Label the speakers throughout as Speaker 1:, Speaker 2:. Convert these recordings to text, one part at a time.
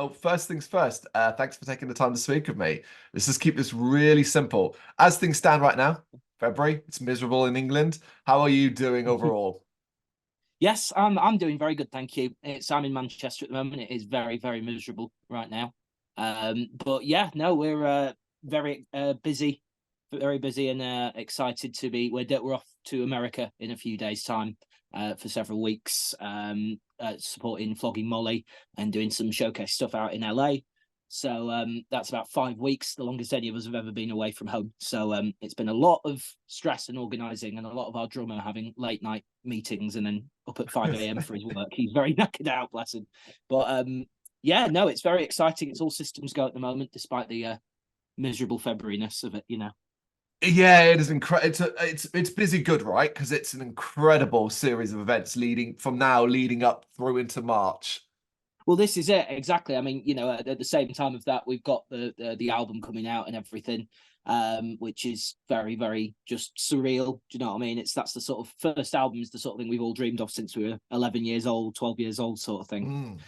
Speaker 1: So first things first, thanks for taking the time to speak with me. Let's just keep this really simple. As things stand right now, February, it's miserable in England. How are you doing overall?
Speaker 2: Yes, I'm doing very good, thank you. I'm in Manchester at the moment. It is very, very miserable right now. But yeah, no, we're very busy, very busy and excited to be. We're off to America in a few days' time for several weeks, supporting Flogging Molly and doing some showcase stuff out in LA. So that's about 5 weeks, the longest any of us have ever been away from home. So it's been a lot of stress and organising, and a lot of our drummer having late night meetings and then up at 5 a.m. for his work. He's very knackered out, bless him. But yeah, no, it's very exciting. It's all systems go at the moment, despite the miserable Februaryness of it.
Speaker 1: Yeah, it is incredible. It's busy good, right? Because it's an incredible series of events leading up through into March.
Speaker 2: Well, this is it exactly. I mean, at the same time of that, we've got the album coming out and everything, which is very, very just surreal. Do you know what I mean? That's the sort of first album is the sort of thing we've all dreamed of since we were 11 years old, 12 years old, sort of thing.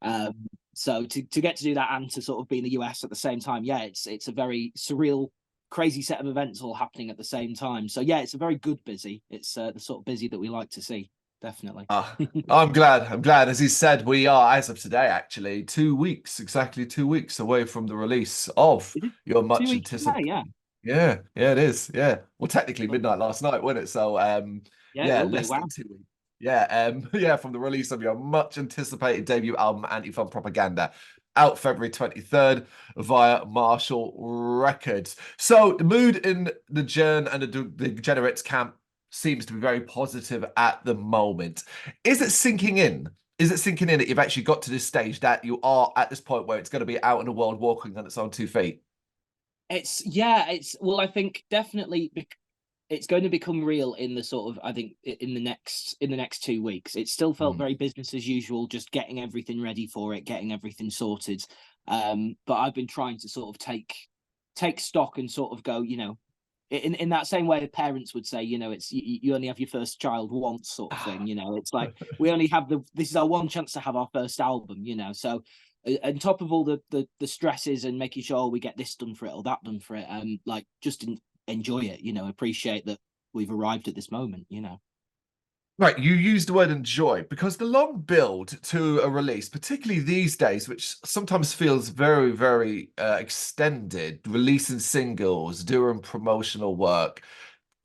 Speaker 1: Mm.
Speaker 2: Um, so to get to do that and to sort of be in the US at the same time, yeah, it's a very surreal, crazy set of events all happening at the same time. So yeah, it's a very good busy. It's the sort of busy that we like to see, definitely.
Speaker 1: I'm glad. I'm glad. As he said, we are, as of today, actually 2 weeks, exactly 2 weeks away from the release of
Speaker 2: Is it
Speaker 1: your
Speaker 2: two
Speaker 1: much
Speaker 2: weeks today?
Speaker 1: anticipated.
Speaker 2: Yeah,
Speaker 1: Yeah, it is. Yeah. Well, technically midnight last night, wasn't it? So,
Speaker 2: yeah, it
Speaker 1: yeah,
Speaker 2: will be.
Speaker 1: less
Speaker 2: Wow.
Speaker 1: than 2 weeks. Yeah, yeah, from the release of your much anticipated debut album, Anti-Fun Propaganda, out February 23rd via Marshall Records. So the mood in the Gen and the Degenerates camp seems to be very positive at the moment. Is it sinking in? Is it sinking in that you've actually got to this stage that you are at this point where it's going to be out in the world walking on its own 2 feet?
Speaker 2: Well, I think definitely it's going to become real in the sort of, I think, in the next 2 weeks. It still felt
Speaker 1: Mm.
Speaker 2: very business as usual, just getting everything ready for it, getting everything sorted. But I've been trying to sort of take stock and sort of go, in that same way parents would say, it's you only have your first child once, sort of thing. It's like we only have this is our one chance to have our first album. So on top of all the stresses and making sure we get this done for it or that done for it, like just enjoy it, appreciate that we've arrived at this moment.
Speaker 1: Right, you used the word enjoy because the long build to a release, particularly these days, which sometimes feels very, very extended, releasing singles, doing promotional work,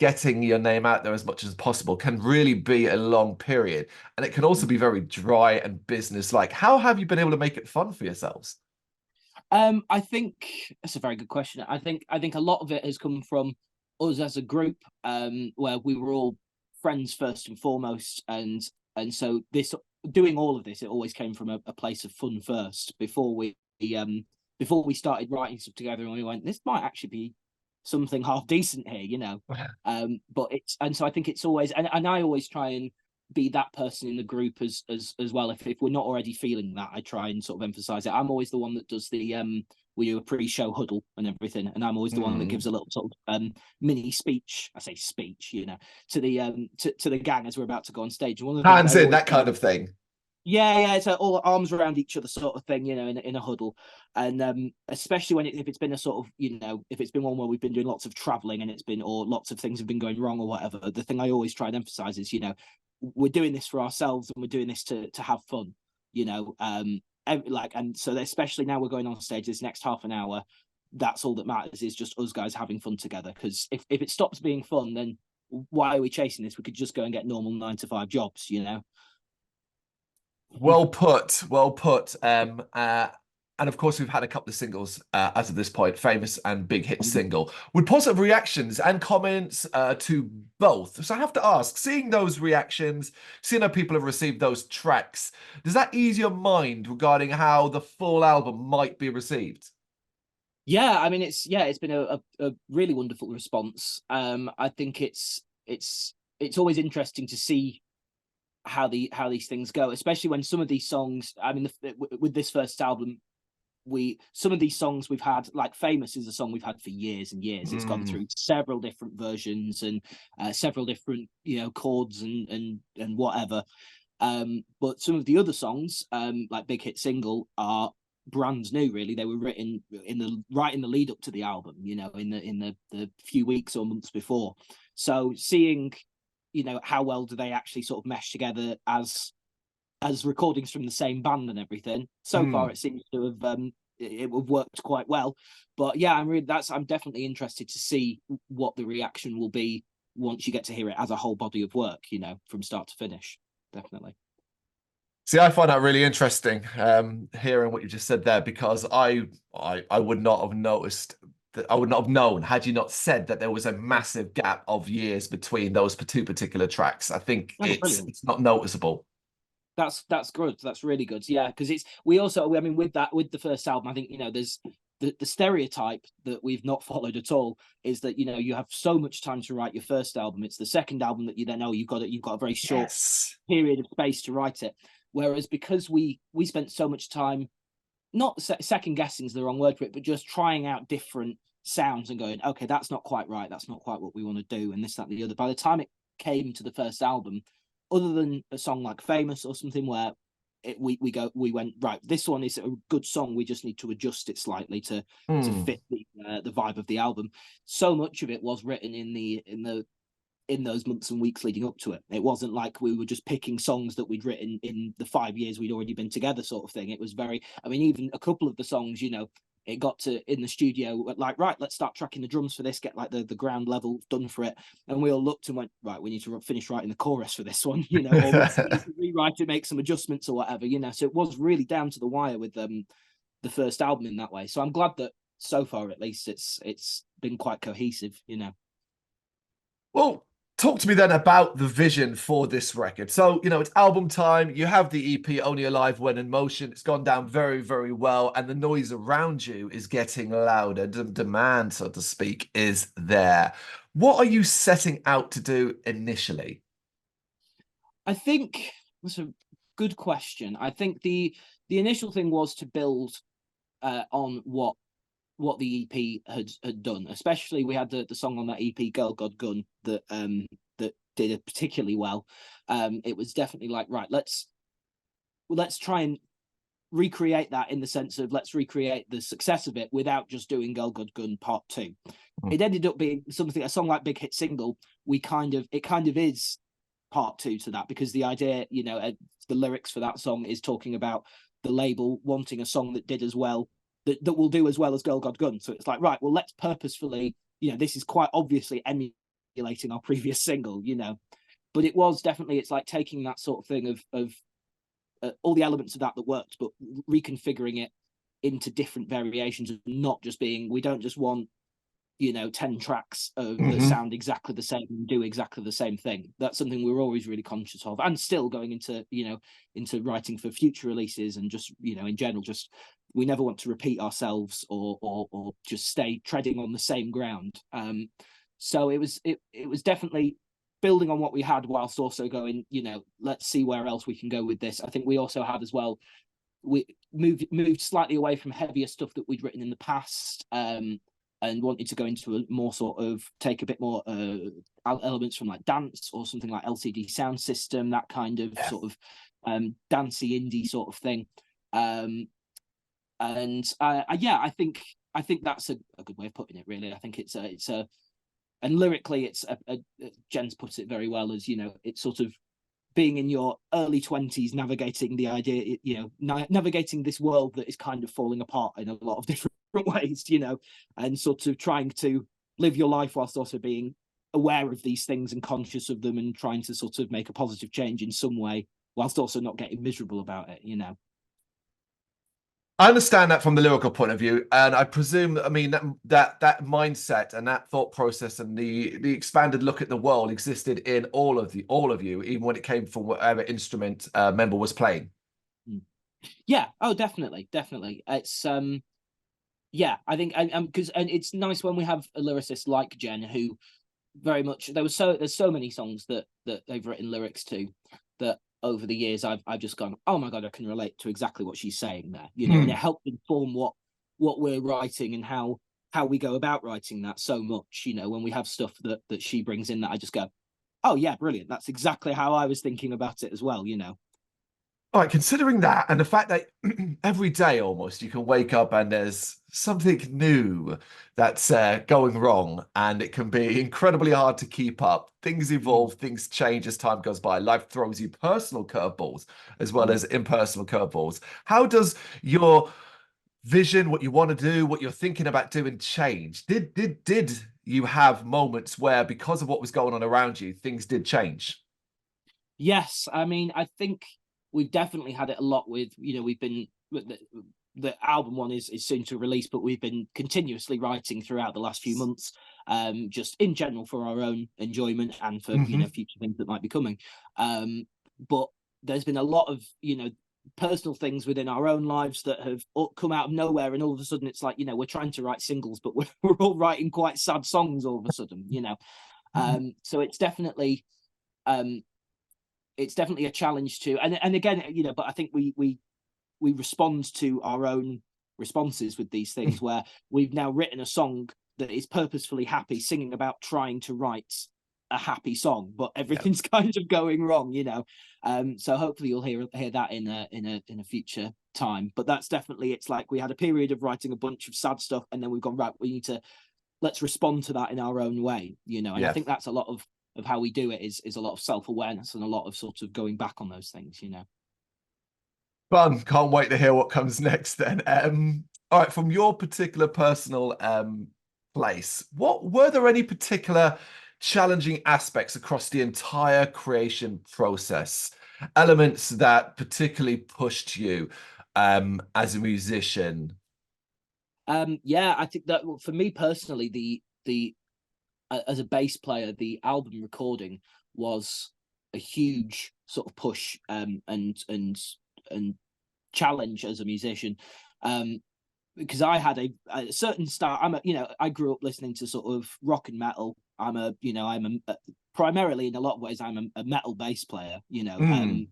Speaker 1: getting your name out there as much as possible can really be a long period. And it can also be very dry and business-like. How have you been able to make it fun for yourselves?
Speaker 2: I think that's a very good question. I think a lot of it has come from us as a group, where we were all friends first and foremost, and so this doing all of this, it always came from a place of fun first before we started writing stuff together, and we went, this might actually be something half decent here. But so I think it's always, and I always try and be that person in the group as well. If we're not already feeling that, I try and sort of emphasize it. I'm always the one that does we do a pre-show huddle and everything, and I'm always the one that gives a little sort of mini speech. I say speech, to the gang as we're about to go on stage. And one of the things
Speaker 1: Hands
Speaker 2: I
Speaker 1: in,
Speaker 2: always
Speaker 1: that
Speaker 2: do,
Speaker 1: kind of thing.
Speaker 2: yeah, it's all arms around each other sort of thing, in a huddle. And especially if it's been a sort of, if it's been one where we've been doing lots of traveling and or lots of things have been going wrong or whatever, the thing I always try and emphasize is, we're doing this for ourselves and we're doing this to have fun, and so especially now we're going on stage this next half an hour, that's all that matters, is just us guys having fun together. Because if it stops being fun, then why are we chasing this? We could just go and get normal 9 to 5 jobs.
Speaker 1: Well put, well put. And of course, we've had a couple of singles as of this point, famous and big hit single, with positive reactions and comments to both. So I have to ask, seeing those reactions, seeing how people have received those tracks, does that ease your mind regarding how the full album might be received?
Speaker 2: Yeah, I mean, it's been a really wonderful response. I think it's always interesting to see how these things go, especially when some of these songs. I mean, with this first album, some of these songs we've had, like Famous is a song we've had for years and years. It's gone through several different versions and several different chords and whatever. But some of the other songs, like Big Hit Single, are brand new, really. They were written in the lead up to the album, you know, in the few weeks or months before. So seeing, you know, how well do they actually sort of mesh together as recordings from the same band and everything. So far, it seems to have it have worked quite well. But yeah, I'm definitely interested to see what the reaction will be once you get to hear it as a whole body of work, you know, from start to finish. Definitely.
Speaker 1: See, I find that really interesting, hearing what you just said there, because I would not have noticed that. I would not have known had you not said that there was a massive gap of years between those two particular tracks. I think
Speaker 2: Oh, brilliant.
Speaker 1: it's not noticeable.
Speaker 2: That's good. That's really good. Yeah, because we also, I mean, with the first album, I think, you know, there's the stereotype that we've not followed at all is that, you know, you have so much time to write your first album. It's the second album that you then know you've got a very short period of space to write it. Whereas because we spent so much time, not second guessing is the wrong word for it, but just trying out different sounds and going, okay, that's not quite right. That's not quite what we want to do. And this, that, and the other. By the time it came to the first album, other than a song like Famous or something where we went, right, this one is a good song, we just need to adjust it slightly to fit the vibe of the album. So much of it was written in those months and weeks leading up to it. It wasn't like we were just picking songs that we'd written in the 5 years we'd already been together, sort of thing. It was very, I mean, even a couple of the songs, you know, it got to in the studio, like, right, let's start tracking the drums for this, get like the ground level done for it. And we all looked and went, right, we need to finish writing the chorus for this one, you know, or we need to rewrite it, make some adjustments or whatever, you know. So it was really down to the wire with the first album in that way. So I'm glad that so far, at least, it's been quite cohesive, you know.
Speaker 1: Well, talk to me then about the vision for this record. So, you know, it's album time. You have the EP Only Alive When in Motion. It's gone down very, very well. And the noise around you is getting louder. The demand, so to speak, is there. What are you setting out to do initially?
Speaker 2: I think that's a good question. I think the initial thing was to build on what the EP had done. Especially we had the song on that EP, Girl God Gun, that did it particularly well. It was definitely like, right, let's try and recreate that, in the sense of let's recreate the success of it without just doing Girl God Gun Part 2. It ended up being something, a song like Big Hit Single, it kind of is Part 2 to that, because the idea, you know, the lyrics for that song is talking about the label wanting a song that did as well, that will do as well as Girl God Gun. So it's like, right, well, let's purposefully, you know, this is quite obviously emulating our previous single, you know, but it was definitely, it's like taking that sort of thing of all the elements of that worked, but reconfiguring it into different variations, of not just being, we don't just want, you know, 10 tracks that sound exactly the same and do exactly the same thing. That's something we're always really conscious of, and still going into, you know, into writing for future releases, and just, you know, in general, just we never want to repeat ourselves or just stay treading on the same ground. So it was definitely building on what we had, whilst also going, you know, let's see where else we can go with this. I think we also had as well, we moved slightly away from heavier stuff that we'd written in the past, and wanted to go into a more sort of, take a bit more elements from like dance or something like LCD Sound System, that kind of sort of dancey indie sort of thing. Yeah, I think that's a good way of putting it, really. I think it's a and lyrically, it's Jen's put it very well, as, you know, it's sort of being in your early 20s, navigating the idea, you know, navigating this world that is kind of falling apart in a lot of different ways, you know, and sort of trying to live your life whilst also being aware of these things and conscious of them, and trying to sort of make a positive change in some way, whilst also not getting miserable about it, you know.
Speaker 1: I understand that from the lyrical point of view, and I presume, I mean, that mindset and that thought process and the expanded look at the world existed in all of you, even when it came from whatever instrument member was playing.
Speaker 2: Yeah. Oh, definitely. It's yeah, I think, because and it's nice when we have a lyricist like Jen, who very much, there's so many songs that they've written lyrics to, that over the years I've just gone, oh my god, I can relate to exactly what she's saying there, you know. And it helped inform what we're writing and how we go about writing that so much, you know, when we have stuff that she brings in, that I just go, oh yeah, brilliant, that's exactly how I was thinking about it as well, you know.
Speaker 1: All right, considering that and the fact that every day almost you can wake up and there's something new that's going wrong, and it can be incredibly hard to keep up. Things
Speaker 2: Mm,
Speaker 1: evolve, things change as time goes by. Life throws you personal curveballs as well
Speaker 2: mm.
Speaker 1: as impersonal curveballs. How does your vision, what you want to do, what you're thinking about doing, change? Did you have moments where, because of what was going on around you, things did change?
Speaker 2: Yes, I mean, I think we've definitely had it a lot with, we've been the album one is soon to release, but we've been continuously writing throughout the last few months, just in general for our own enjoyment and for
Speaker 1: Hmm.
Speaker 2: future things that might be coming. But there's been a lot of personal things within our own lives that have come out of nowhere, and all of a sudden it's like we're trying to write singles, but we're all writing quite sad songs all of a sudden. So um it's definitely a challenge to, and again, but I think we respond to our own responses with these things, where we've now written a song that is purposefully happy, singing about trying to write a happy song, but
Speaker 1: Yeah.
Speaker 2: everything's kind of going wrong. So hopefully you'll hear that in a future time. But that's definitely, it's like we had a period of writing a bunch of sad stuff, and then we've gone, right, we need to, let's respond to that in our own way. And I
Speaker 1: Yeah.
Speaker 2: think that's a lot of how we do it, is a lot of self-awareness and a lot of sort of going back on those things.
Speaker 1: Fun. Can't wait to hear what comes next then. All right, from your particular personal place, what were there any particular challenging aspects across the entire creation process? Elements that particularly pushed you as a musician?
Speaker 2: Yeah, I think that, well, for me personally, the as a bass player, the album recording was a huge sort of push, and challenge as a musician. Because I had a certain style. I grew up listening to sort of rock and metal. Primarily, in a lot of ways, I'm a metal bass player.
Speaker 1: Hmm.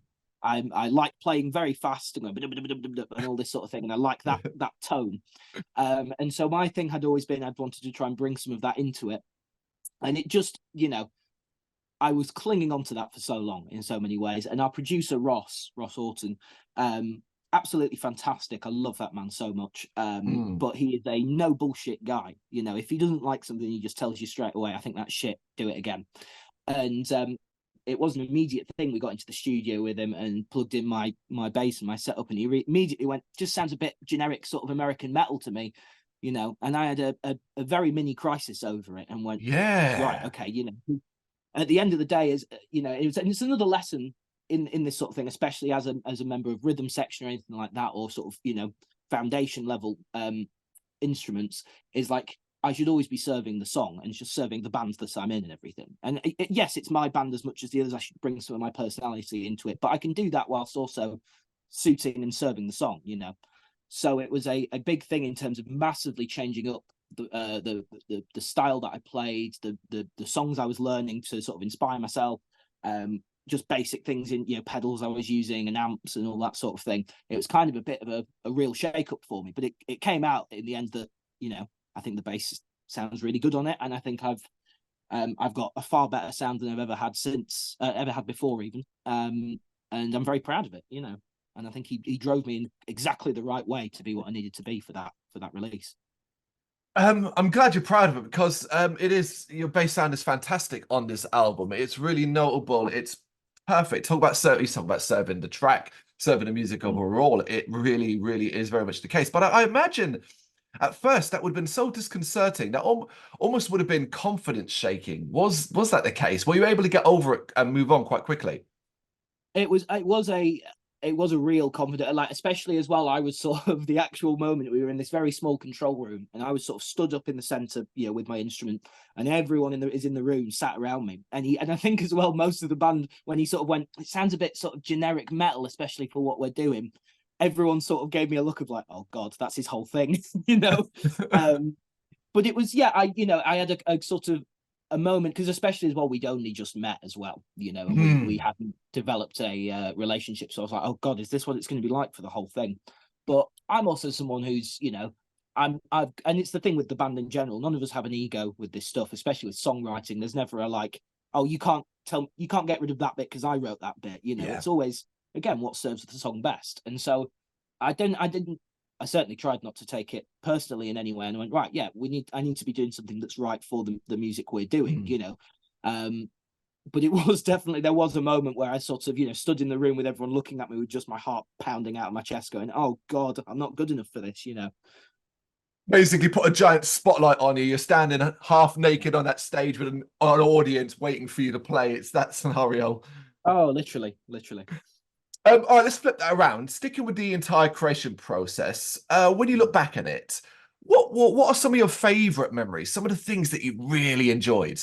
Speaker 2: I like playing very fast and going and all this sort of thing, and I like that tone. And so my thing had always been, I'd wanted to try and bring some of that into it, and it just, I was clinging on to that for so long in so many ways. And our producer Ross Orton, absolutely fantastic. I love that man so much.
Speaker 1: Hmm.
Speaker 2: But he is a no bullshit guy. If he doesn't like something, he just tells you straight away, I think that's shit, do it again. And it was an immediate thing. We got into the studio with him and plugged in my bass and my setup, and he immediately went, just sounds a bit generic, sort of American metal to me. And I had a very mini crisis over it, and went, right,
Speaker 1: Yeah.
Speaker 2: okay, at the end of the day, is it's another lesson in this sort of thing, especially as a member of rhythm section or anything like that, or sort of foundation level instruments, is like, I should always be serving the song and just serving the band that I'm in and everything. And yes, it's my band as much as the others. I should bring some of my personality into it, but I can do that whilst also suiting and serving the song. So it was a big thing in terms of massively changing up the style that I played, the songs I was learning to sort of inspire myself, just basic things in pedals I was using and amps and all that sort of thing. It was kind of a bit of a real shake up for me, but it came out in the end that I think the bass sounds really good on it, and I think I've got a far better sound than I've ever had ever had before even, and I'm very proud of it. And I think he drove me in exactly the right way to be what I needed to be for that release.
Speaker 1: I'm glad you're proud of it, because it is, your bass sound is fantastic on this album. It's really notable. It's perfect. You talk about serving the track, serving the music
Speaker 2: Mm.
Speaker 1: overall. It really, really is very much the case. But I imagine at first that would have been so disconcerting. That almost would have been confidence shaking. Was that the case? Were you able to get over it and move on quite quickly?
Speaker 2: It was a real confident, like, especially as well, I was sort of the actual moment, we were in this very small control room, and I was sort of stood up in the center, with my instrument, and everyone is in the room sat around me, and I think as well, most of the band, when he sort of went, it sounds a bit sort of generic metal, especially for what we're doing, everyone sort of gave me a look of like, oh god, that's his whole thing. you know um but it was, yeah, I had a sort of a moment, because especially as well, we'd only just met as well, and we
Speaker 1: Hmm.
Speaker 2: hadn't developed a relationship, so I was like, oh god, is this what it's going to be like for the whole thing? But I'm also someone who's, I've and it's the thing with the band in general, none of us have an ego with this stuff, especially with songwriting. There's never a like, oh, you can't get rid of that bit because I wrote that bit.
Speaker 1: Yeah.
Speaker 2: It's always again, what serves the song best. And so I certainly tried not to take it personally in any way, and I went, right, yeah, I need to be doing something that's right for the music we're doing, you know. But it was definitely, there was a moment where I sort of, you know, stood in the room with everyone looking at me with just my heart pounding out of my chest going, oh God, I'm not good enough for this, you know.
Speaker 1: Basically put a giant spotlight on you. You're standing half naked on that stage with an audience waiting for you to play. It's that scenario.
Speaker 2: Oh, literally.
Speaker 1: All right, let's flip that around. Sticking with the entire creation process, when you look back at it, what are some of your favorite memories? Some of the things that you really enjoyed?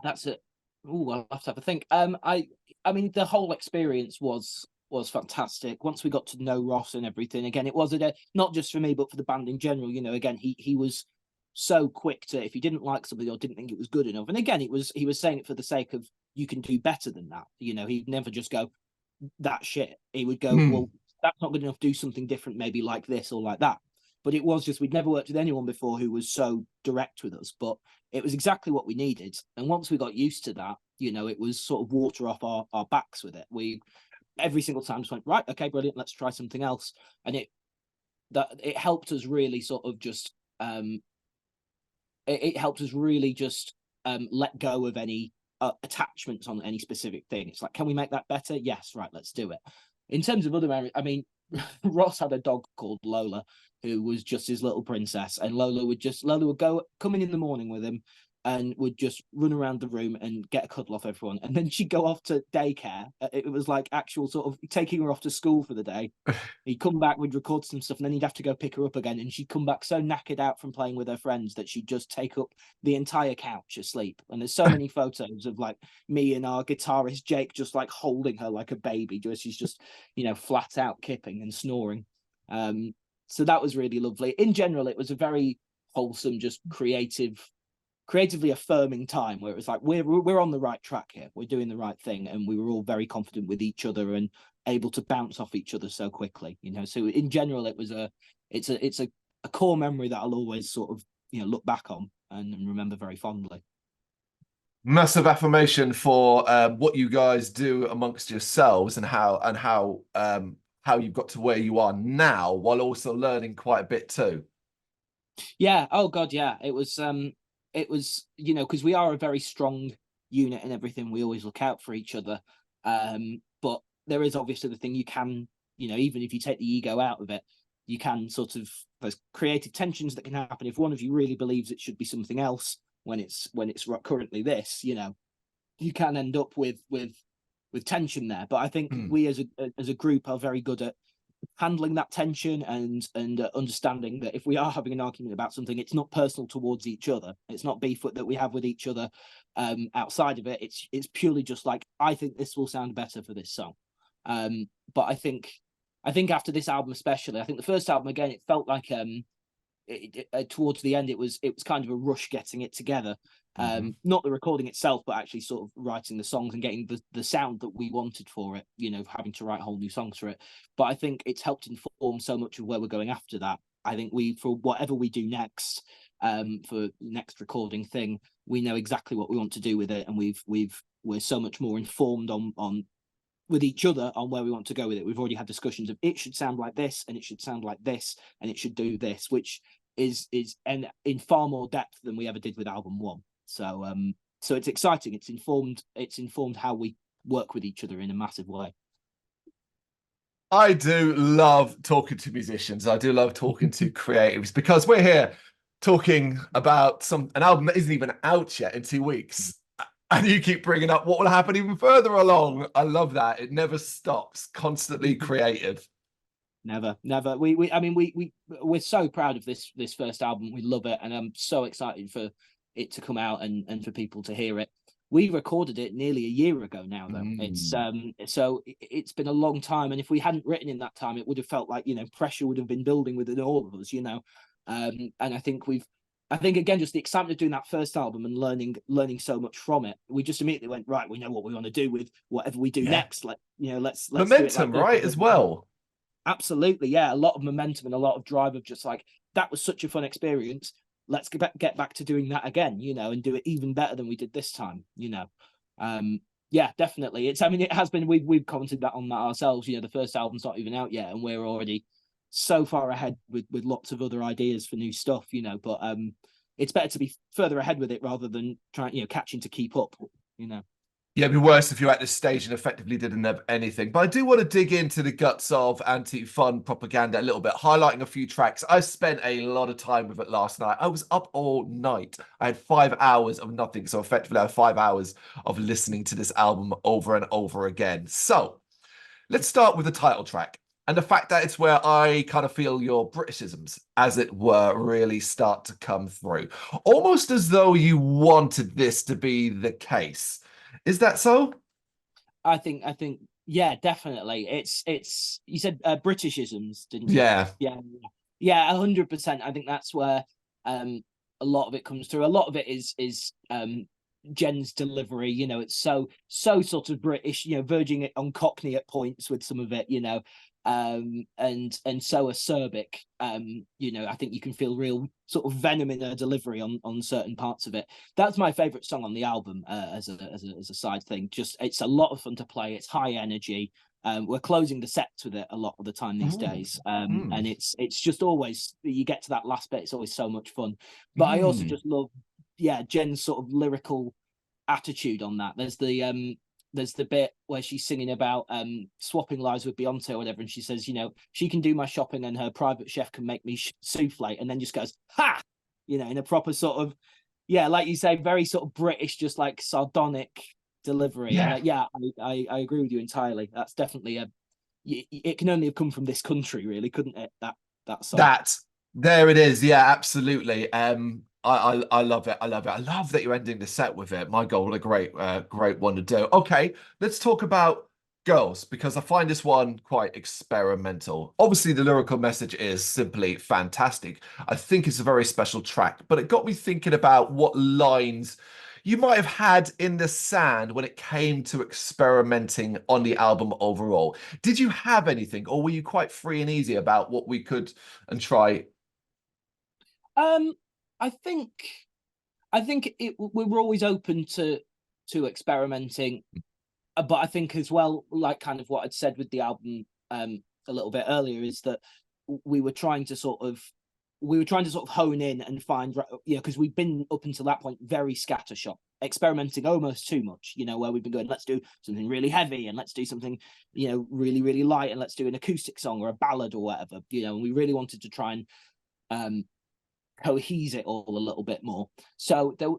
Speaker 2: That's it. Oh, I'll have to have a think. I mean, the whole experience was fantastic. Once we got to know Ross and everything, again, it was not just for me, but for the band in general. You know, again, he was so quick to, if he didn't like something or didn't think it was good enough, and again, he was saying it for the sake of, you can do better than that. You know, he'd never just go, that shit. He would go, well, that's not good enough. Do something different, maybe like this or like that. But it was just, we'd never worked with anyone before who was so direct with us. But it was exactly what we needed. And once we got used to that, you know, it was sort of water off our backs with it. We every single time just went, right, okay, brilliant, let's try something else. And it helped us really sort of just it helped us really just let go of any attachments on any specific thing. It's like, can we make that better? Yes, right, let's do it. In terms of other areas, I mean, Ross had a dog called Lola, who was just his little princess, and Lola would go come in the morning with him and would just run around the room and get a cuddle off everyone, and then she'd go off to daycare. It was like actual sort of taking her off to school for the day. He'd come back, we'd record some stuff, and then he'd have to go pick her up again, and she'd come back so knackered out from playing with her friends that she'd just take up the entire couch asleep. And there's so many photos of like me and our guitarist Jake just like holding her like a baby, just she's just, you know, flat out kipping and snoring. So that was really lovely. In general, it was a very wholesome, just creatively affirming time where it was like, we're on the right track here, we're doing the right thing, and we were all very confident with each other and able to bounce off each other so quickly, you know. So in general, it's a core memory that I'll always sort of, you know, look back on and remember very fondly.
Speaker 1: Massive affirmation for what you guys do amongst yourselves and how you've got to where you are now, while also learning quite a bit too.
Speaker 2: Yeah. Oh God. Yeah. It was, you know, because we are a very strong unit and everything. We always look out for each other. But there is obviously the thing, you can, you know, even if you take the ego out of it, you can sort of, there's creative tensions that can happen if one of you really believes it should be something else when it's currently this, you know, you can end up with tension there. But I think we as a group are very good at handling that tension and understanding that if we are having an argument about something, it's not personal towards each other. It's not beef that we have with each other outside of it. It's purely just like, I think this will sound better for this song. But I think after this album especially, I think the first album, again, it felt like towards the end it was kind of a rush getting it together. Not the recording itself, but actually sort of writing the songs and getting the sound that we wanted for it, you know, having to write whole new songs for it. But I think it's helped inform so much of where we're going after that. I think for whatever we do next, for next recording thing, we know exactly what we want to do with it, and we're so much more informed on with each other on where we want to go with it. We've already had discussions of, it should sound like this, and it should sound like this, and it should do this, which is and in far more depth than we ever did with album one. So so it's exciting. It's informed how we work with each other in a massive way.
Speaker 1: I do love talking to musicians. I do love talking to creatives, because we're here talking about an album that isn't even out yet in 2 weeks. And you keep bringing up what will happen even further along. I love that. It never stops. Constantly creative.
Speaker 2: Never. I mean, we're so proud of this first album. We love it, and I'm so excited for it to come out and for people to hear it. We recorded it nearly a year ago now, though. It's so it's been a long time, and if we hadn't written in that time, it would have felt like, you know, pressure would have been building within all of us, you know. And I think again, just the excitement of doing that first album and learning so much from it, we just immediately went, right, we know what we want to do with whatever we do next. Like, you know, let's
Speaker 1: momentum,
Speaker 2: do it like
Speaker 1: right, as well.
Speaker 2: Absolutely, yeah, a lot of momentum and a lot of drive of just like, that was such a fun experience. Let's get back to doing that again, you know, and do it even better than we did this time, you know. Yeah, definitely. It's, I mean, it has been, we've commented that on that ourselves. You know, the first album's not even out yet, and we're already so far ahead with lots of other ideas for new stuff, you know. But it's better to be further ahead with it rather than trying, you know, catching to keep up, you know.
Speaker 1: Yeah, it'd be worse if you're at this stage and effectively didn't have anything. But I do want to dig into the guts of anti-fun propaganda a little bit, highlighting a few tracks. I spent a lot of time with it last night. I was up all night. I had 5 hours of nothing. So effectively, I had 5 hours of listening to this album over and over again. So let's start with the title track. And the fact that it's where I kind of feel your Britishisms, as it were, really start to come through. Almost as though you wanted this to be the case. Is that so?
Speaker 2: I think, yeah, definitely. It's. You said Britishisms, didn't you?
Speaker 1: Yeah.
Speaker 2: Yeah, 100%. I think that's where a lot of it comes through. A lot of it is Jen's delivery. You know, it's so sort of British. You know, verging it on Cockney at points with some of it. You know, and so acerbic. You know, I think you can feel real sort of venom in her delivery on certain parts of it. That's my favorite song on the album, as a side thing. Just, it's a lot of fun to play. It's high energy. We're closing the sets with it a lot of the time these days, and it's just always, you get to that last bit, it's always so much fun. But I also just love, yeah, Jen's sort of lyrical attitude on that. There's the bit where she's singing about swapping lives with Beyonce or whatever, and she says, you know, she can do my shopping and her private chef can make me souffle, and then just goes, ha, you know, in a proper sort of, yeah, like you say, very sort of British, just like sardonic delivery.
Speaker 1: Yeah.
Speaker 2: And I agree with you entirely. That's definitely it can only have come from this country, really, couldn't it? That song.
Speaker 1: There it is. Yeah, absolutely. I love it. I love it. I love that you're ending the set with it. My God, what a great one to do. Okay, let's talk about Girls, because I find this one quite experimental. Obviously, the lyrical message is simply fantastic. I think it's a very special track, but it got me thinking about what lines you might have had in the sand when it came to experimenting on the album overall. Did you have anything, or were you quite free and easy about what we could and try?
Speaker 2: Um, I think we were always open to experimenting, but I think as well, like kind of what I'd said with the album a little bit earlier, is that we were trying to sort of hone in and find, you know, because we've been up until that point very scattershot, experimenting almost too much, you know, where we've been going, let's do something really heavy and let's do something, you know, really, really light, and let's do an acoustic song or a ballad or whatever, you know, and we really wanted to try and cohese it all a little bit more. So there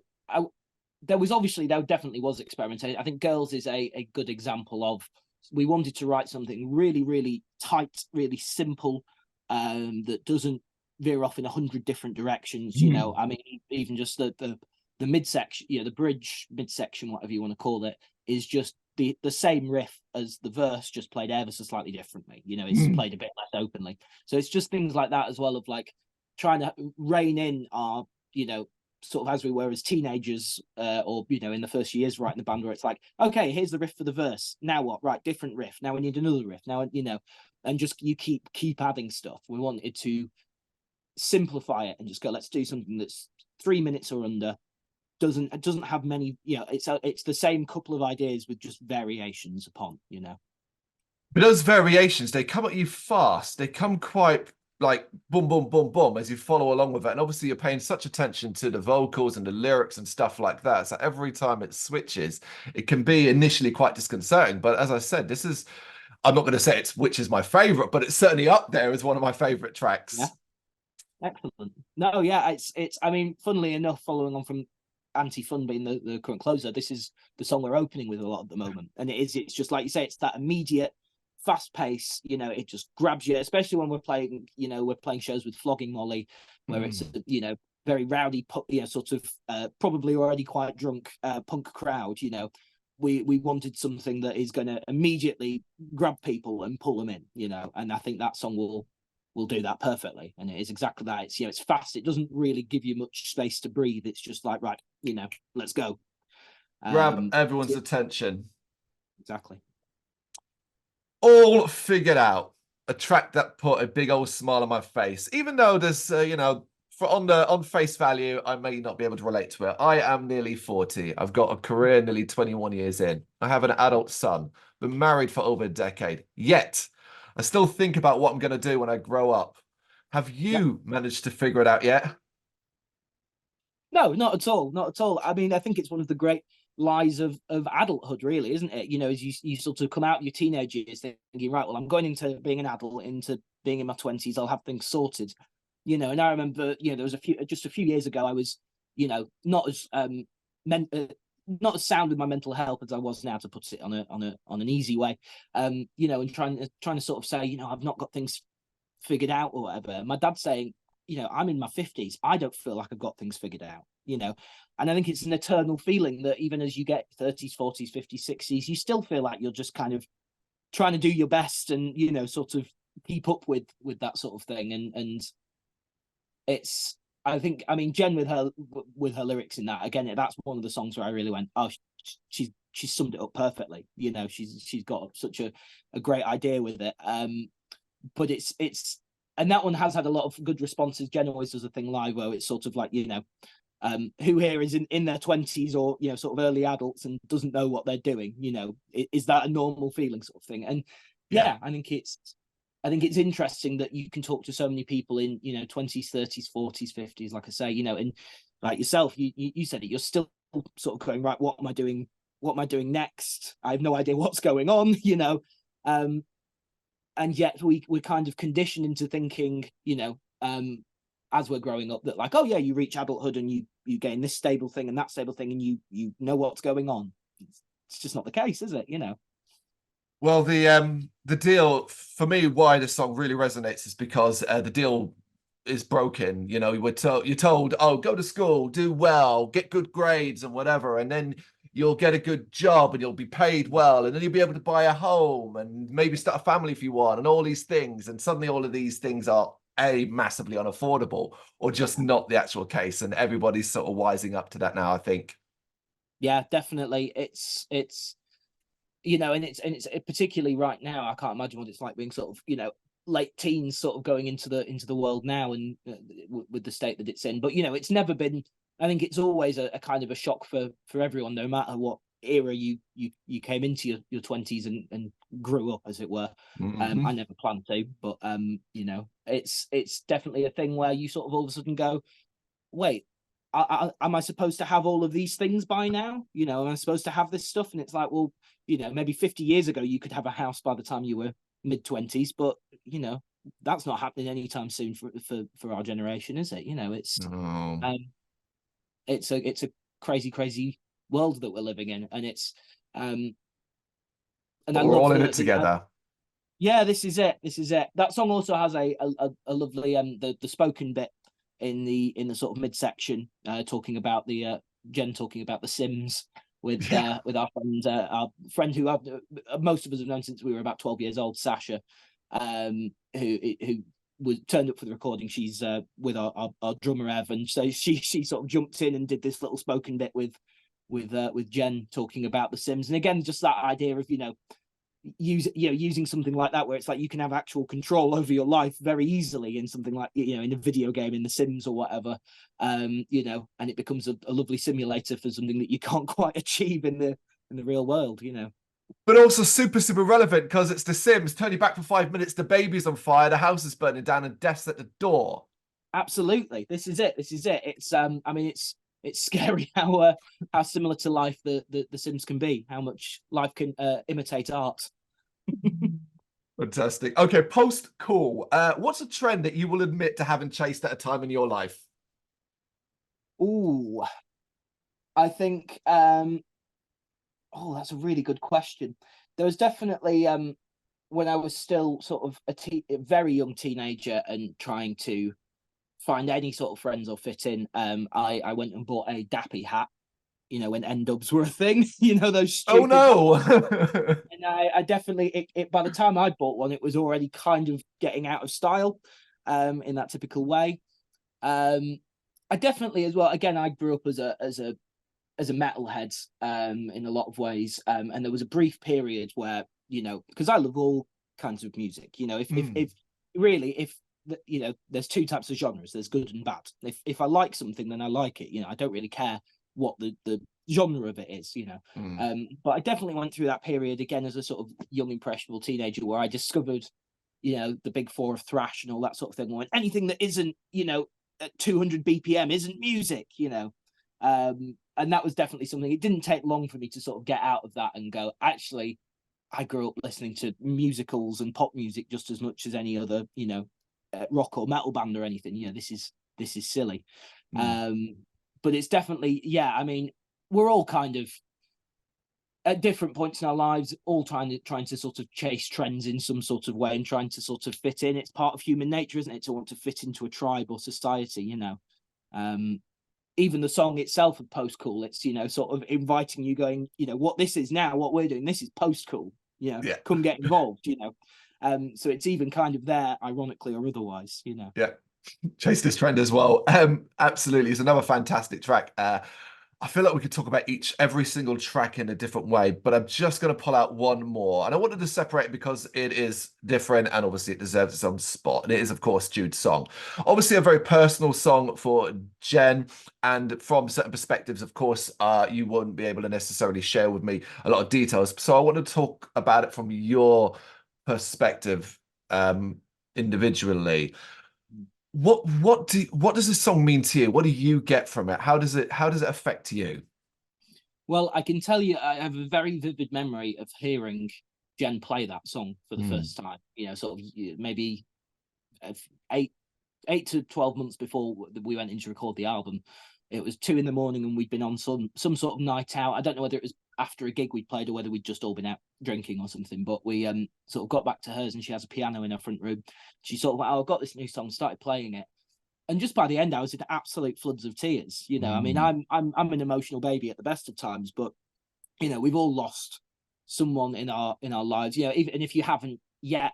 Speaker 2: definitely was experimentation. I think Girls is a good example of, we wanted to write something really, really tight, really simple, that doesn't veer off in 100 different directions. You know, I mean, even just the midsection, you know, the bridge midsection, whatever you want to call it, is just the same riff as the verse, just played ever so slightly differently. You know, it's played a bit less openly. So it's just things like that as well, of like trying to rein in our, you know, sort of as we were as teenagers, or, you know, in the first years writing the band, where it's like, okay, here's the riff for the verse, now what? Right, different riff, now we need another riff, now, you know, and just you keep adding stuff. We wanted to simplify it and just go, let's do something that's 3 minutes or under, doesn't have many, you know, it's the same couple of ideas with just variations upon, you know.
Speaker 1: But those variations, they come at you fast. They come quite like boom, boom, boom, boom as you follow along with it. And obviously, you're paying such attention to the vocals and the lyrics and stuff like that. So every time it switches, it can be initially quite disconcerting. But as I said, this is, I'm not going to say it's which is my favorite, but it's certainly up there as one of my favorite tracks.
Speaker 2: Yeah, excellent. No, yeah, it's. I mean, funnily enough, following on from Anti-Fun being the current closer, this is the song we're opening with a lot at the moment, and it's just like you say, it's that immediate fast pace, you know, it just grabs you, especially when we're playing, you know, we're playing shows with Flogging Molly, where it's, you know, very rowdy, you know, sort of probably already quite drunk punk crowd, you know. We wanted something that is going to immediately grab people and pull them in, you know, and I think that song will do that perfectly. And it is exactly that. It's, you know, it's fast, it doesn't really give you much space to breathe, it's just like, right, you know, let's go.
Speaker 1: Grab everyone's attention.
Speaker 2: Exactly.
Speaker 1: All figured out. A track that put a big old smile on my face. Even though there's, you know, on face value, I may not be able to relate to it. I am nearly 40. I've got a career nearly 21 years in. I have an adult son. Been married for over a decade. Yet, I still think about what I'm going to do when I grow up. Have
Speaker 2: Yeah.
Speaker 1: you managed to figure it out yet?
Speaker 2: No, not at all. Not at all. I mean, I think it's one of the great lies of adulthood, really, isn't it? You know, as you sort of come out of your teenage years thinking, right, well, I'm going into being an adult, into being in my 20s, I'll have things sorted. You know, and I remember, you know, there was just a few years ago, I was, you know, not as not as sound with my mental health as I was now, to put it on an easy way. You know, and trying to sort of say, you know, I've not got things figured out or whatever. My dad's saying, you know, I'm in my 50s. I don't feel like I've got things figured out, you know. And I think it's an eternal feeling that even as you get 30s, 40s, 50s, 60s, you still feel like you're just kind of trying to do your best and, you know, sort of keep up with that sort of thing. And it's, I think, I mean, Jen with her lyrics in that, again, that's one of the songs where I really went, oh, she's summed it up perfectly. You know, she's got such a great idea with it. But it's and that one has had a lot of good responses. Jen always does a thing live where it's sort of like, you know, who here is in their 20s or, you know, sort of early adults and doesn't know what they're doing, you know, is that a normal feeling, sort of thing. And yeah, I think it's interesting that you can talk to so many people in, you know, 20s, 30s, 40s, 50s, like I say, you know, and like yourself, you said it, you're still sort of going, right, what am I doing next? I have no idea what's going on, you know. And yet we're kind of conditioned into thinking, you know, as we're growing up, that like, oh yeah, you reach adulthood and you gain this stable thing and that stable thing and you know what's going on. It's just not the case, is it? You know.
Speaker 1: Well, the deal for me, why this song really resonates is because the deal is broken. You know, you're told, oh, go to school, do well, get good grades and whatever, and then you'll get a good job and you'll be paid well, and then you'll be able to buy a home and maybe start a family if you want, and all these things. And suddenly all of these things are massively unaffordable or just not the actual case. And everybody's sort of wising up to that now, I think.
Speaker 2: Yeah, definitely. It's you know, and it's particularly right now. I can't imagine what it's like being sort of, you know, late teens, sort of going into the world now, and with the state that it's in. But you know, it's never been. I think it's always a kind of a shock for everyone, no matter what era you came into your 20s and grew up, as it were.
Speaker 1: Mm-hmm.
Speaker 2: I never planned to, but you know, it's definitely a thing where you sort of all of a sudden go, wait, am I supposed to have all of these things by now? You know, am I supposed to have this stuff? And it's like, well, you know, maybe 50 years ago you could have a house by the time you were mid-20s, but you know, that's not happening anytime soon for our generation, is it? You know, it's a crazy world that we're living in, and it's and
Speaker 1: But
Speaker 2: I
Speaker 1: we're
Speaker 2: love
Speaker 1: all in it together.
Speaker 2: yeah, this is it. That song also has a lovely the spoken bit in the sort of midsection, talking about the Jen talking about the Sims with our friend who most of us have known since we were about 12 years old, Sasha, who was turned up for the recording. She's with our drummer Ev, and so she sort of jumped in and did this little spoken bit with Jen talking about the Sims. And again, just that idea of, you know, using something like that where it's like you can have actual control over your life very easily in something like, you know, in a video game, in The Sims or whatever, you know, and it becomes a lovely simulator for something that you can't quite achieve in the real world, you know.
Speaker 1: But also super relevant because it's The Sims. Turn you back for 5 minutes, the baby's on fire, the house is burning down, and death's at the door.
Speaker 2: Absolutely, this is it. It's I mean, it's scary how similar to life the Sims can be, how much life can imitate art.
Speaker 1: Fantastic. Okay, post-cool. What's a trend that you will admit to having chased at a time in your life?
Speaker 2: Ooh, I think oh, that's a really good question. There was definitely when I was still sort of a very young teenager and trying to find any sort of friends or fit in, I went and bought a dappy hat, you know, when N-dubs were a thing, you know, those
Speaker 1: Oh
Speaker 2: stupid
Speaker 1: no.
Speaker 2: and I definitely it by the time I bought one, it was already kind of getting out of style, in that typical way. I definitely as well. Again, I grew up as a metalhead, in a lot of ways, and there was a brief period where, you know, because I love all kinds of music, you know, if really there's two types of genres. There's good and bad. If I like something, then I like it. I don't really care what the genre of it is. But I definitely went through that period again as a sort of young impressionable teenager where I discovered the big four of thrash and all that sort of thing. When anything that isn't at 200 BPM isn't music. And that was definitely something. It didn't take long for me to sort of get out of that and go, actually, I grew up listening to musicals and pop music just as much as any other, rock or metal band or anything. This is silly. But it's definitely, I mean, we're all kind of at different points in our lives, all trying to sort of chase trends in some sort of way and trying to sort of fit in. It's part of human nature, isn't it, to want to fit into a tribe or society, Even the song itself of Post Cool, it's sort of inviting you, going, what this is now, what we're doing, this is post cool. Come get involved. So it's even kind of there, ironically or otherwise.
Speaker 1: Yeah, chase this trend as well. Absolutely, it's another fantastic track. I feel like we could talk about every single track in a different way, but I'm just going to pull out one more. And I wanted to separate it because it is different and obviously it deserves its own spot. And it is, of course, Jude's song. Obviously a very personal song for Gen. And from certain perspectives, of course, you wouldn't be able to necessarily share with me a lot of details. So I want to talk about it from your perspective individually. What does this song mean to you? What do you get from it? How does it affect you?
Speaker 2: Well, I can tell you, I have a very vivid memory of hearing Gen play that song for the first time. Sort of maybe 8 to 12 months before we went in to record the album. It was 2 a.m. and we'd been on some sort of night out. I don't know whether it was after a gig we'd played or whether we'd just all been out drinking or something, but we sort of got back to hers and she has a piano in her front room. She sort of went, I've got this new song, started playing it. And just by the end, I was in absolute floods of tears. I mean, I'm an emotional baby at the best of times, but we've all lost someone in our lives. Even if you haven't yet,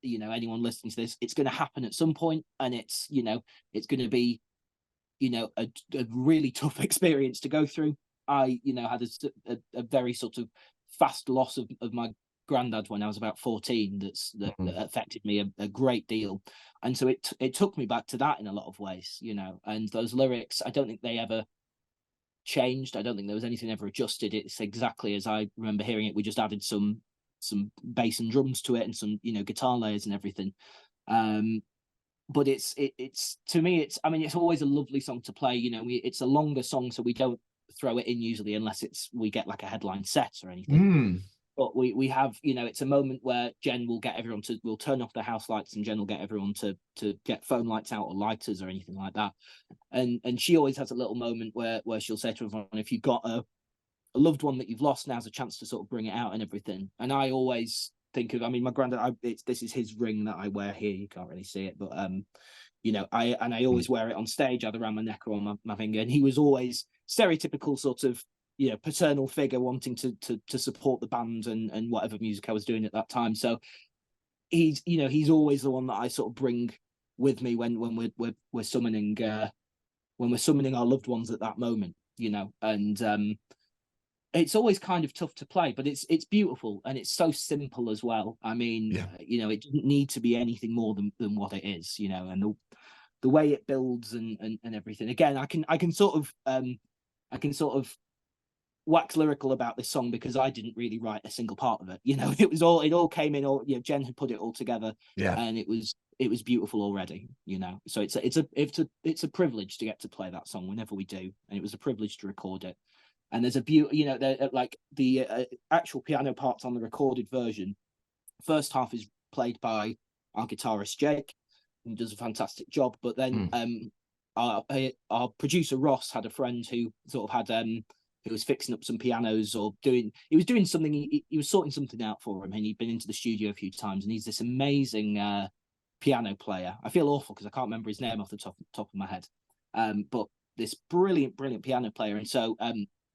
Speaker 2: anyone listening to this, it's going to happen at some point, and it's it's going to be a really tough experience to go through. I had a very sort of fast loss of my granddad when I was about 14 that affected me a great deal, and so it took me back to that in a lot of ways, and those lyrics, I don't think they ever changed. I don't think there was anything ever adjusted. It's exactly as I remember hearing it. We just added some bass and drums to it and some guitar layers and everything. But it's to me, it's always a lovely song to play. It's a longer song, so we don't throw it in usually unless we get like a headline set or anything. But we have, it's a moment where Gen will get everyone we'll turn off the house lights and Gen will get everyone to get phone lights out or lighters or anything like that. And she always has a little moment where she'll say to everyone, if you've got a loved one that you've lost, now's a chance to sort of bring it out and everything. And I always think of, my granddad, this is his ring that I wear here. You can't really see it, but I always wear it on stage, either around my neck or on my finger. And he was always stereotypical sort of paternal figure, wanting to support the band and whatever music I was doing at that time. So he's always the one that I sort of bring with me when we're summoning our loved ones at that moment, and it's always kind of tough to play, but it's beautiful and it's so simple as well. I mean, it doesn't need to be anything more than what it is, and the way it builds and everything. Again, I can sort of wax lyrical about this song because I didn't really write a single part of it. It all came in. Jen had put it all together, and it was beautiful already. So it's a privilege to get to play that song whenever we do, and it was a privilege to record it. And there's a beauty, like the actual piano parts on the recorded version. First half is played by our guitarist Jake, who does a fantastic job. But then our producer Ross had a friend who sort of had who was fixing up some pianos or he was doing something. He was sorting something out for him, and he'd been into the studio a few times. And he's this amazing piano player. I feel awful because I can't remember his name off the top of my head. But this brilliant piano player, and so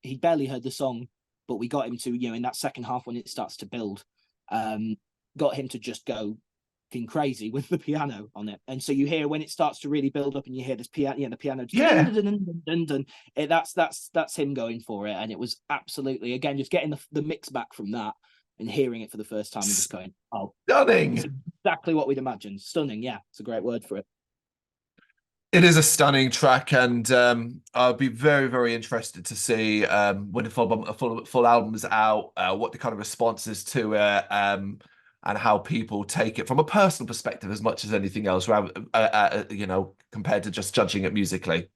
Speaker 2: he barely heard the song, but we got him to, in that second half when it starts to build, got him to just go crazy with the piano on it. And so you hear when it starts to really build up and you hear this piano, the piano, that's him going for it. And it was absolutely, again, just getting the mix back from that and hearing it for the first time and just going, oh,
Speaker 1: Stunning.
Speaker 2: it's exactly what we'd imagined. Stunning. Yeah, it's a great word for it.
Speaker 1: It is a stunning track, and I'll be very, very interested to see when the full album's out, what the kind of responses to it, and how people take it from a personal perspective as much as anything else, rather, compared to just judging it musically.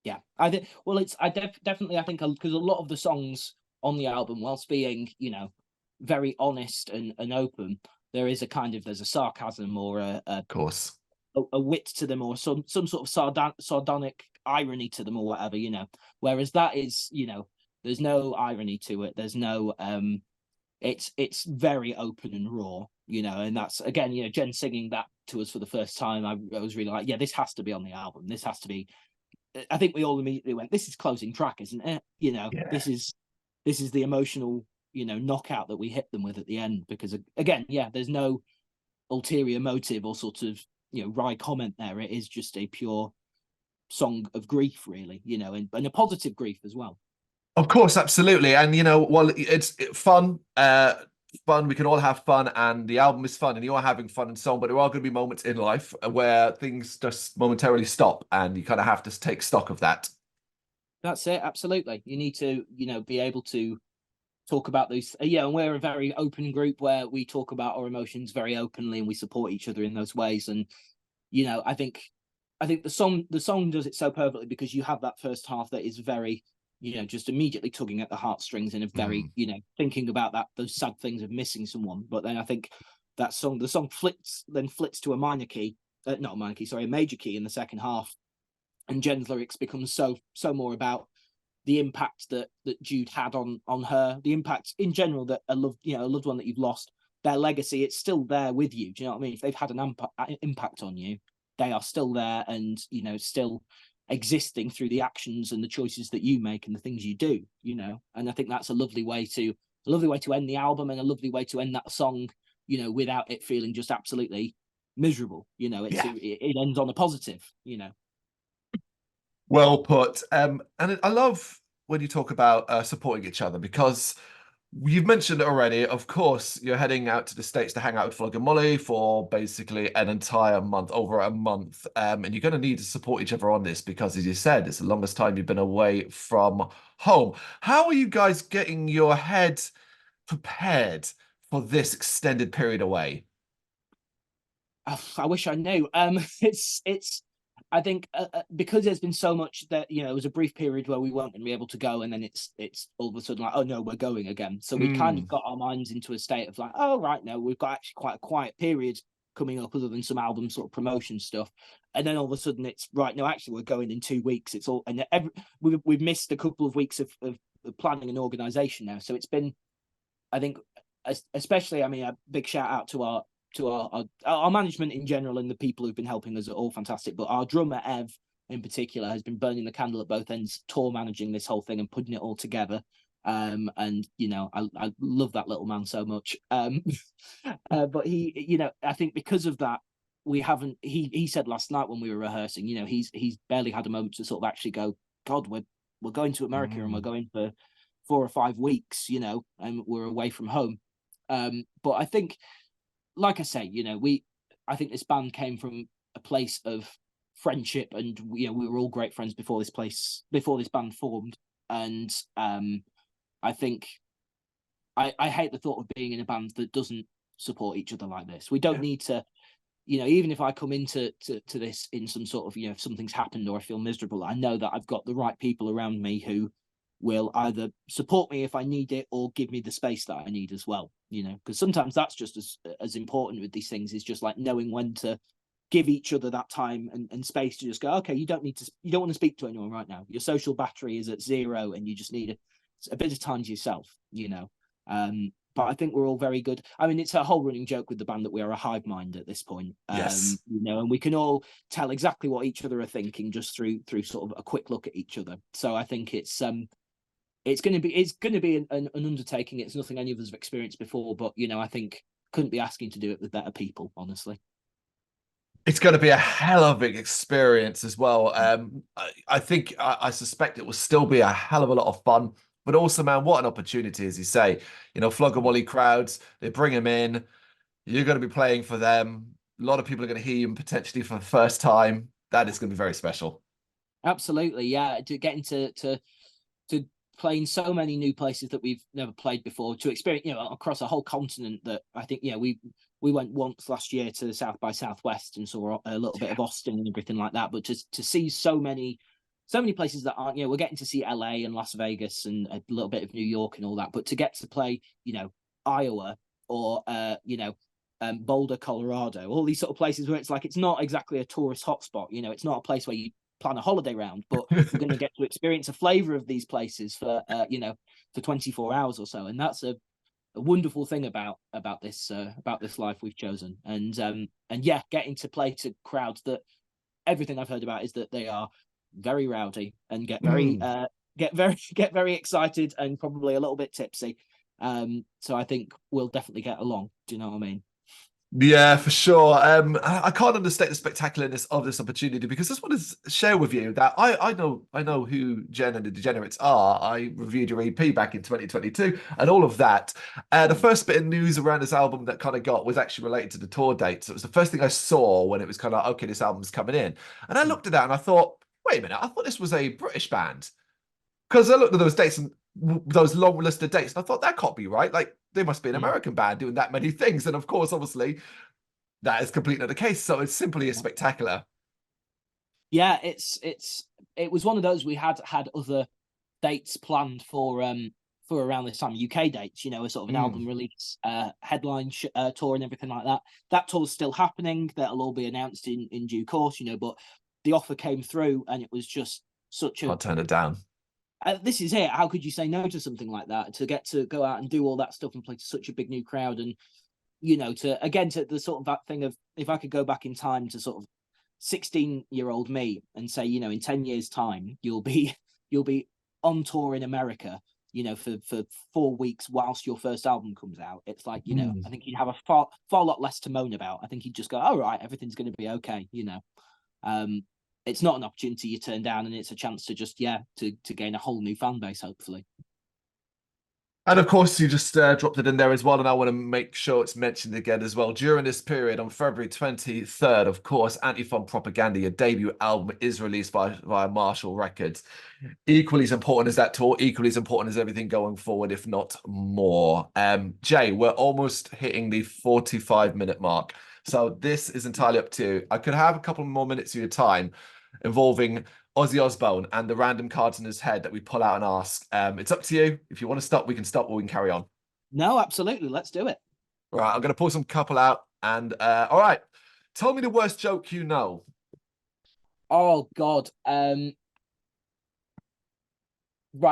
Speaker 2: Yeah, I think. Well, it's definitely I think because a lot of the songs on the album, whilst being very honest and open, there's a sarcasm or
Speaker 1: Of course.
Speaker 2: a wit to them or some sort of sardonic irony to them or whatever, whereas that is, there's no irony to it, there's no it's very open and raw, and that's again, Jen singing that to us for the first time. I was really like, yeah, this has to be on the album, this has to be. I think we all immediately went, this is closing track, isn't it?
Speaker 1: Yeah.
Speaker 2: This is the emotional knockout that we hit them with at the end, because again, yeah, there's no ulterior motive or sort of wry comment there. It is just a pure song of grief, really, and a positive grief as well.
Speaker 1: Of course, absolutely. And while it's fun, fun, we can all have fun, and the album is fun, and you're having fun and so on, but there are going to be moments in life where things just momentarily stop, and you kind of have to take stock of that.
Speaker 2: That's it, absolutely. You need to, be able to talk about those. Yeah, and we're a very open group where we talk about our emotions very openly, and we support each other in those ways. And I think the song does it so perfectly, because you have that first half that is very, just immediately tugging at the heartstrings and a very, thinking about those sad things of missing someone. But then I think the song flits to a minor key, not a minor key, sorry, a major key in the second half, and Jen's lyrics becomes so more about the impact that Jude had on her, the impact in general that a loved one that you've lost, their legacy, it's still there with you. Do you know what I mean? If they've had an impact on you, they are still there, and still existing through the actions and the choices that you make and the things you do. And I think that's a lovely way to end the album, and a lovely way to end that song. Without it feeling just absolutely miserable. It ends on a positive.
Speaker 1: Well put. And I love when you talk about supporting each other, because you've mentioned it already. Of course, you're heading out to the States to hang out with Flog and Molly for basically an entire month, over a month. And you're going to need to support each other on this, because, as you said, it's the longest time you've been away from home. How are you guys getting your head prepared for this extended period away?
Speaker 2: I wish I knew. It's. I think because there's been so much that it was a brief period where we weren't going to be able to go, and then it's all of a sudden like, oh no, we're going again. So we kind of got our minds into a state of like, oh right, now we've got actually quite a quiet period coming up, other than some album sort of promotion stuff, and then all of a sudden it's right, no, actually we're going in 2 weeks. It's all, and we've missed a couple of weeks of planning and organisation now. So it's been, I think, especially, I mean, a big shout out to our management in general, and the people who've been helping us are all fantastic. But our drummer Ev in particular has been burning the candle at both ends, tour managing this whole thing and putting it all together. And I love that little man so much. But he, I think because of that, we haven't. He said last night when we were rehearsing, he's barely had a moment to sort of actually go, God, we're going to America and we're going for 4 or 5 weeks, and we're away from home. But I think, like I say, I think this band came from a place of friendship, and we were all great friends before this band formed. And I think I hate the thought of being in a band that doesn't support each other like this. We don't need to, even if I come into this in some sort of, if something's happened or I feel miserable, I know that I've got the right people around me who will either support me if I need it, or give me the space that I need as well, because sometimes that's just as important with these things, is just like knowing when to give each other that time and space to just go, okay, you don't want to speak to anyone right now. Your social battery is at 0 and you just need a bit of time to yourself, but I think we're all very good. I mean, it's a whole running joke with the band that we are a hive mind at this point.
Speaker 1: Yes.
Speaker 2: And we can all tell exactly what each other are thinking just through sort of a quick look at each other. So I think it's going to be an undertaking. It's nothing any of us have experienced before, but I think couldn't be asking to do it with better people, honestly.
Speaker 1: It's going to be a hell of an experience as well. I think I suspect it will still be a hell of a lot of fun. But also, man, what an opportunity, as you say. Flog and Wally crowds, they bring him in. You're going to be playing for them. A lot of people are going to hear him potentially for the first time. That is going to be very special.
Speaker 2: Absolutely, yeah. To get into to play in so many new places that we've never played before, to experience, across a whole continent that I think, we went once last year to South by Southwest and saw a little bit of Austin and everything like that. But to see so many places that aren't, we're getting to see LA and Las Vegas and a little bit of New York and all that. But to get to play, Iowa or Boulder, Colorado, all these sort of places where it's like it's not exactly a tourist hotspot. It's not a place where you plan a holiday round, but we're going to get to experience a flavor of these places for for 24 hours or so, and that's a wonderful thing about this life we've chosen. And yeah, getting to play to crowds that everything I've heard about is that they are very rowdy and get very excited and probably a little bit tipsy. So I think we'll definitely get along. Do you know what I mean?
Speaker 1: Yeah, for sure. I can't understate the spectacularness of this opportunity, because I just want to share with you that I know who Gen and the Degenerates are. I reviewed your EP back in 2022 and all of that. The first bit of news around this album that kind of got was actually related to the tour dates. It was the first thing I saw when it was kind of, okay, this album's coming in. And I looked at that and I thought, wait a minute, I thought this was a British band. Because I looked at those dates and those long list of dates, and I thought that can't be right. Like, they must be an American band doing that many things. And of course, obviously, that is completely not the case. So it's simply a spectacular.
Speaker 2: Yeah, it was one of those. We had other dates planned for around this time, UK dates, a sort of an album release, headline tour and everything like that. That tour's still happening. That'll all be announced in due course, but the offer came through and it was just such a...
Speaker 1: Can't turn it down.
Speaker 2: This is it. How could you say no to something like that? To get to go out and do all that stuff and play to such a big new crowd, and to the sort of that thing of, if I could go back in time to sort of 16-year-old me and say, in 10 years time, you'll be on tour in America, for 4 weeks whilst your first album comes out. It's like, I think you'd have a far lot less to moan about. I think you'd just go, all right, everything's going to be okay. It's not an opportunity you turn down, and it's a chance to just, to gain a whole new fan base, hopefully.
Speaker 1: And of course, you just dropped it in there as well, and I want to make sure it's mentioned again as well. During this period, on February 23rd, of course, Anti-Fun Propaganda, your debut album, is released via Marshall Records. Equally as important as that tour, equally as important as everything going forward, if not more. Jay, we're almost hitting the 45-minute mark. So this is entirely up to you. I could have a couple more minutes of your time involving Ozzy Osbourne and the random cards in his head that we pull out and ask. It's up to you. If you want to stop, we can stop, or we can carry on.
Speaker 2: No, absolutely. Let's do it.
Speaker 1: All right, I'm going to pull some couple out. And all right, tell me the worst joke you know.
Speaker 2: Oh, God. Right,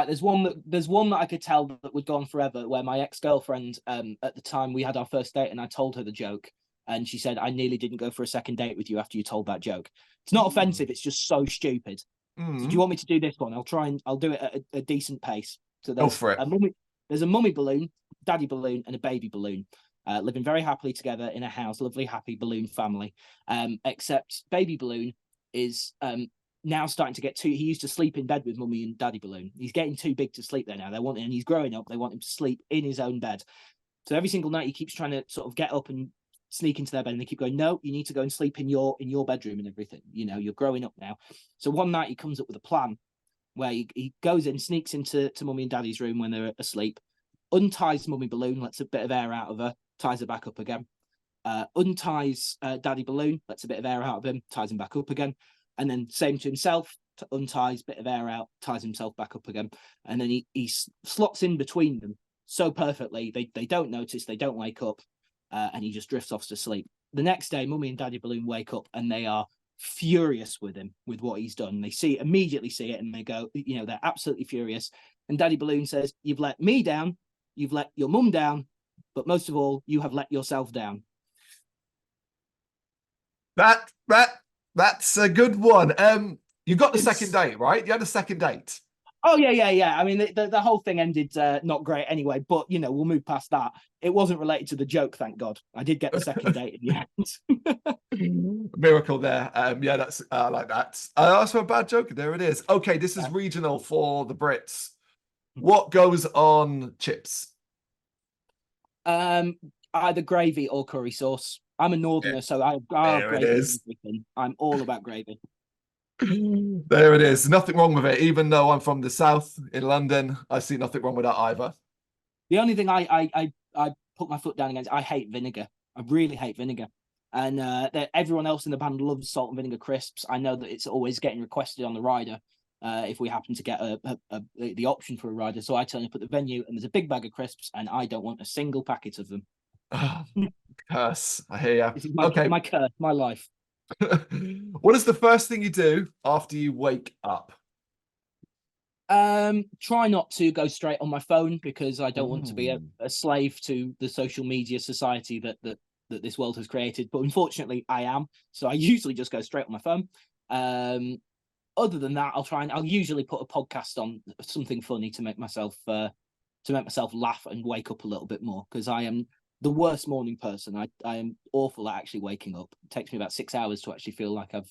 Speaker 2: there's one that I could tell that would go on forever, where my ex-girlfriend, at the time we had our first date, and I told her the joke, and she said, I nearly didn't go for a second date with you after you told that joke. It's not offensive, it's just so stupid. So do you want me to do this one? I'll do it at a decent pace. So
Speaker 1: Go for it.
Speaker 2: There's a mummy balloon, daddy balloon, and a baby balloon, living very happily together in a house, lovely, happy balloon family. Except baby balloon is now starting to get he used to sleep in bed with mummy and daddy balloon. He's getting too big to sleep there now. And he's growing up. They want him to sleep in his own bed. So every single night he keeps trying to sort of get up and sneak into their bed, and they keep going, no, you need to go and sleep in your bedroom and everything. You're growing up now. So one night he comes up with a plan where he goes in, sneaks into mummy and daddy's room when they're asleep, unties mummy balloon, lets a bit of air out of her, ties her back up again, unties daddy balloon, lets a bit of air out of him, ties him back up again, and then same to himself, unties, bit of air out, ties himself back up again, and then he slots in between them so perfectly they don't notice, they don't wake up, and he just drifts off to sleep. The next day, mummy and daddy balloon wake up and they are furious with him, with what he's done. They immediately see it, and they go, they're absolutely furious. And daddy balloon says, you've let me down, you've let your mum down, but most of all, you have let yourself down.
Speaker 1: That's a good one. You got the second date, right? You had a second date.
Speaker 2: Oh, yeah. I mean, the whole thing ended not great anyway, but, we'll move past that. It wasn't related to the joke, thank God. I did get the second date in the
Speaker 1: end. Miracle there. Yeah, I like that. I asked for a bad joke. There it is. Okay, this is regional for the Brits. What goes on chips?
Speaker 2: Um, Either gravy or curry sauce. I'm a
Speaker 1: Yeah,
Speaker 2: northerner, so I have
Speaker 1: there it
Speaker 2: gravy on
Speaker 1: is.
Speaker 2: everything. I'm all about gravy.
Speaker 1: There it is. Nothing wrong with it. Even though I'm from the south in London, I see nothing wrong with that either.
Speaker 2: The only thing I put my foot down against, I hate vinegar. I really hate vinegar. And everyone else in the band loves salt and vinegar crisps. I know that it's always getting requested on the rider if we happen to get the option for a rider. So I turn up at the venue and there's a big bag of crisps and I don't want a single packet of them.
Speaker 1: Oh, curse. I hear you.
Speaker 2: This is
Speaker 1: Okay.
Speaker 2: my curse, my life.
Speaker 1: What is the first thing you do after you wake up?
Speaker 2: Try not to go straight on my phone because I don't want to be
Speaker 1: Mm.
Speaker 2: a slave to the social media society that this world has created. But unfortunately, I am. So I usually just go straight on my phone. Other than that, I'll usually put a podcast on, something funny to make myself laugh and wake up a little bit more, because I am the worst morning person. I am awful at actually waking up. It takes me about 6 hours to actually feel like
Speaker 1: Got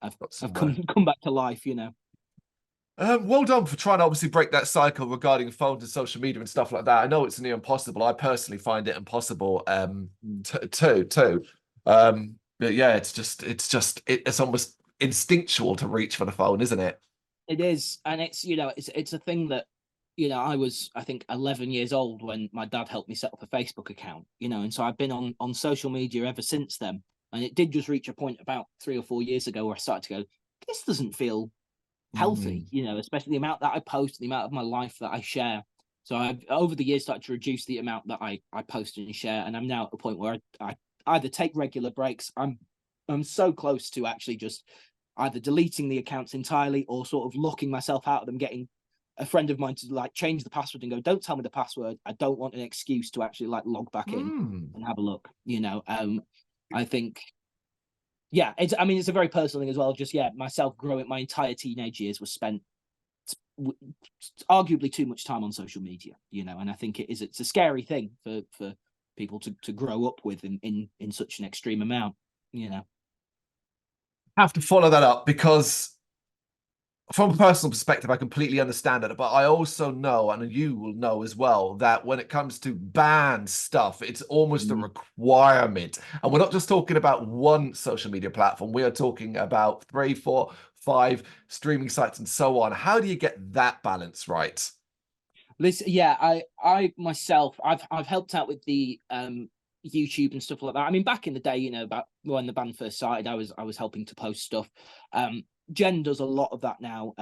Speaker 2: I've
Speaker 1: some,
Speaker 2: come back to life, you know.
Speaker 1: well done for trying to obviously break that cycle regarding phones and social media and stuff like that. I know it's near impossible. I personally find it impossible too. But yeah, it's almost instinctual to reach for the phone, isn't it?
Speaker 2: It is, and it's a thing that, I think 11 years old when my dad helped me set up a Facebook account, and so I've been on social media ever since then. And it did just reach a point about 3 or 4 years ago where I started to go, this doesn't feel healthy,
Speaker 1: Mm.
Speaker 2: especially the amount that I post, the amount of my life that I share. So I've over the years started to reduce the amount that I post and share, and I'm now at a point where I either take regular breaks. I'm so close to actually just either deleting the accounts entirely or sort of locking myself out of them, getting a friend of mine to like change the password and go, don't tell me the password. I don't want an excuse to actually like log back in
Speaker 1: Mm.
Speaker 2: and have a look. I think, yeah, it's a very personal thing as well. Just, yeah, myself growing, my entire teenage years was spent arguably too much time on social media, and I think it's a scary thing for people to grow up with in such an extreme amount.
Speaker 1: Have to follow that up because from a personal perspective, I completely understand it, but I also know, and you will know as well, that when it comes to band stuff, it's almost a
Speaker 2: Mm.
Speaker 1: requirement. And we're not just talking about one social media platform, we are talking about 3, 4, 5 streaming sites and so on. How do you get that balance right?
Speaker 2: Yeah, I myself, I've helped out with the YouTube and stuff like that. I mean, back in the day, about when the band first started, I was helping to post stuff. Jen does a lot of that now,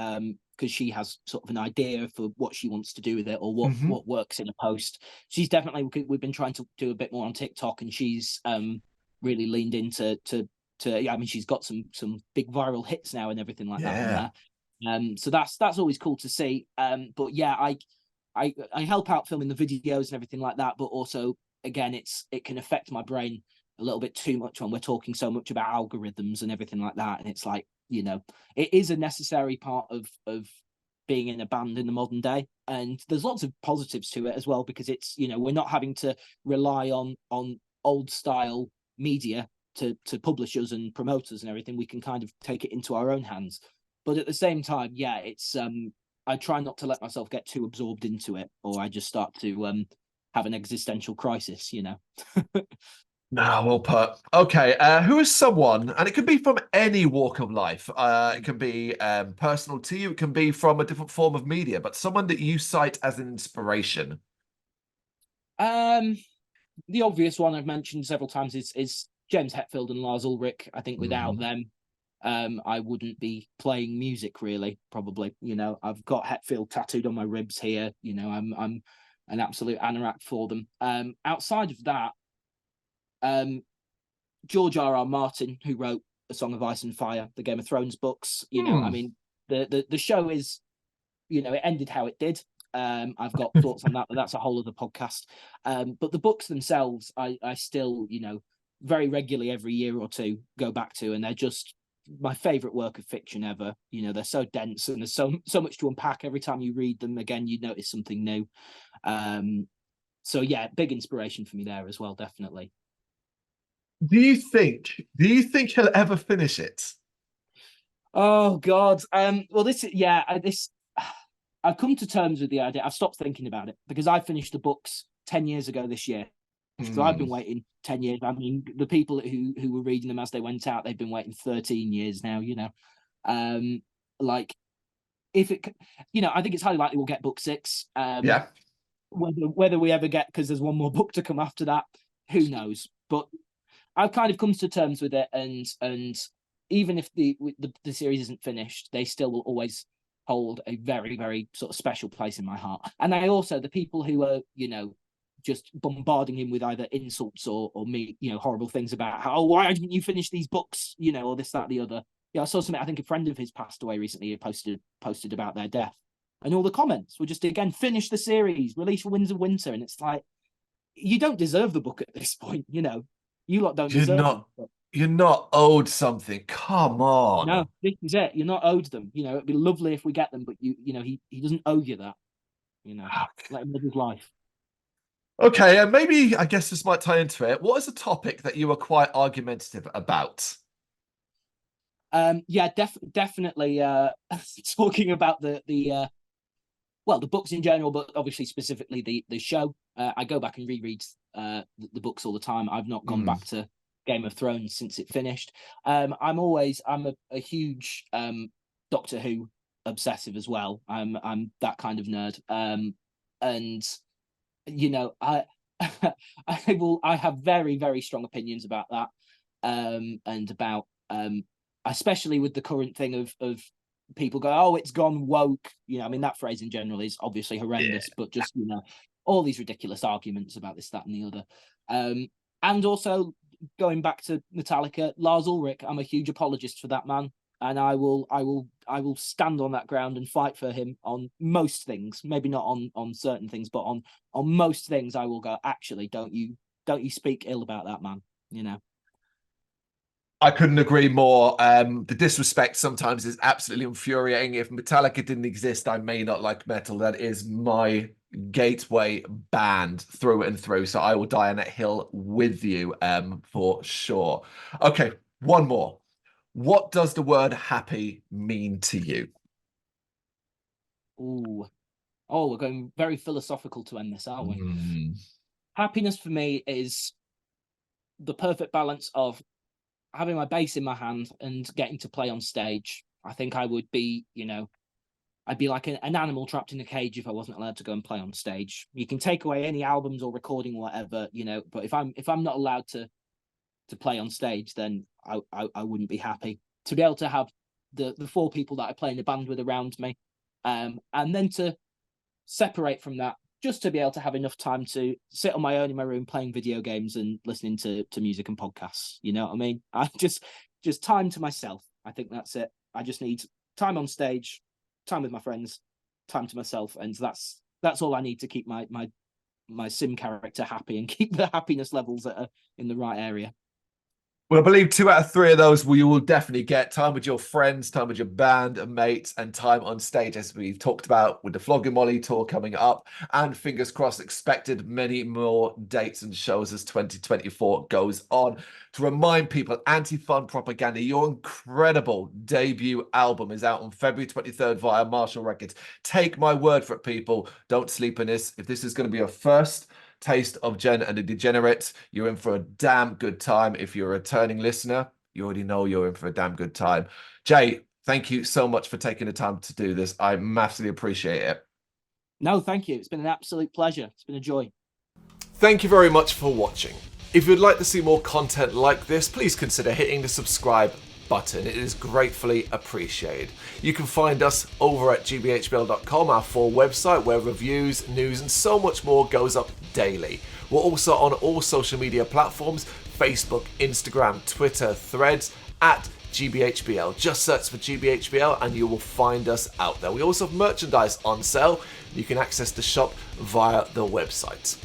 Speaker 2: because she has sort of an idea for what she wants to do with it, or
Speaker 1: Hmm.
Speaker 2: what works in a post. We've been trying to do a bit more on TikTok, and she's really leaned into yeah, I mean, she's got some big viral hits now and everything like that on
Speaker 1: Yeah.
Speaker 2: there. So that's always cool to see. But yeah, I help out filming the videos and everything like that, but also, again, it can affect my brain a little bit too much when we're talking so much about algorithms and everything like that. And it's like, it is a necessary part of being in a band in the modern day. And there's lots of positives to it as well, because it's, we're not having to rely on old style media to publishers and promoters and everything. We can kind of take it into our own hands. But at the same time, yeah, it's I try not to let myself get too absorbed into it, or I just start to have an existential crisis.
Speaker 1: No, well put. Okay, who is someone, and it can be from any walk of life. It can be personal to you. It can be from a different form of media, but someone that you cite as an inspiration.
Speaker 2: Um, the obvious one I've mentioned several times is James Hetfield and Lars Ulrich. I think without
Speaker 1: Hmm.
Speaker 2: them, I wouldn't be playing music really. Probably, I've got Hetfield tattooed on my ribs here. I'm an absolute anorak for them. Outside of that, um, George R. Martin, who wrote A Song of Ice and Fire, the Game of Thrones books. I
Speaker 1: Hmm.
Speaker 2: mean, the show is, it ended how it did. I've got thoughts on that, but that's a whole other podcast. But the books themselves, I still, very regularly every year or two go back to, and they're just my favorite work of fiction ever. They're so dense and there's so much to unpack. Every time you read them again, you notice something new. So yeah, big inspiration for me there as well, definitely.
Speaker 1: Do you think he'll ever finish it?
Speaker 2: Oh God. Well, this, yeah, this. I've come to terms with the idea. I've stopped thinking about it because I finished the books 10 years ago this year. So I've been waiting 10 years. I mean, the people who were reading them as they went out, they've been waiting 13 years now, you know. Like, if it, you know, I think it's highly likely we'll get book 6.
Speaker 1: Yeah.
Speaker 2: Whether we ever get, because there's one more book to come after that, who knows? But I've kind of come to terms with it, and even if the series isn't finished, they still will always hold a very, very sort of special place in my heart. And I also, the people who are, you know, just bombarding him with either insults or me, you know, horrible things about how, oh, why didn't you finish these books, you know, or this, that, the other. Yeah, I saw something. I think a friend of his passed away recently. He posted about their death, and all the comments were just, again, finish the series, release Winds of Winter, and it's like, you don't deserve the book at this point, you know. You lot don't deserve them.
Speaker 1: You're not owed something. Come on.
Speaker 2: No, this is it. You're not owed them. You know, it'd be lovely if we get them, but you know, he doesn't owe you that. You know, let him live his life.
Speaker 1: Okay, and maybe I guess this might tie into it. What is a topic that you were quite argumentative about?
Speaker 2: Yeah, definitely. Talking about the books in general, but obviously specifically the show. I go back and reread the books all the time. I've not gone back to Game of Thrones since it finished. I'm a huge Doctor Who obsessive as well. I'm that kind of nerd. And you know, I have very, very strong opinions about that. And about especially with the current thing of people go, oh, it's gone woke. You know, I mean, that phrase in general is obviously horrendous, but just, you know, all these ridiculous arguments about this, that, and the other. And also going back to Metallica, Lars Ulrich, I'm a huge apologist for that man. And I will stand on that ground and fight for him on most things. Maybe not on certain things, but on most things, I will go, actually, don't you speak ill about that man, you know.
Speaker 1: I couldn't agree more. The disrespect sometimes is absolutely infuriating. If Metallica didn't exist, I may not like metal. That is my gateway band through and through. So I will die on that hill with you, for sure. Okay, one more. What does the word happy mean to you?
Speaker 2: Ooh. Oh, we're going very philosophical to end this, aren't we? Happiness for me is the perfect balance of having my bass in my hand and getting to play on stage. I think I would be, you know, I'd be like an animal trapped in a cage if I wasn't allowed to go and play on stage. You can take away any albums or recording or whatever, you know, but if I'm not allowed to play on stage, then I wouldn't be happy. To be able to have the 4 people that I play in the band with around me, and then to separate from that, just to be able to have enough time to sit on my own in my room playing video games and listening to music and podcasts. You know what I mean? I just time to myself. I think that's it. I just need time on stage, time with my friends, time to myself, and that's all I need to keep my sim character happy and keep the happiness levels that are in the right area.
Speaker 1: Well, I believe 2 out of 3 of those you will definitely get. Time with your friends, time with your band and mates, and time on stage, as we've talked about with the Flogging Molly tour coming up. And fingers crossed, expected many more dates and shows as 2024 goes on. To remind people, Anti-Fun Propaganda, your incredible debut album is out on February 23rd via Marshall Records. Take my word for it, people. Don't sleep in this. If this is going to be your first taste of Gen and the Degenerates, you're in for a damn good time. If you're a returning listener, you already know you're in for a damn good time. Jay, thank you so much for taking the time to do this. I massively appreciate it.
Speaker 2: No, thank you. It's been an absolute pleasure. It's been a joy.
Speaker 1: Thank you very much for watching. If you'd like to see more content like this, please consider hitting the subscribe button. It is gratefully appreciated. You can find us over at gbhbl.com, our full website, where reviews, news, and so much more goes up daily. We're also on all social media platforms: Facebook, Instagram, Twitter, Threads, at gbhbl. Just search for gbhbl and you will find us out there. We also have merchandise on sale. You can access the shop via the website.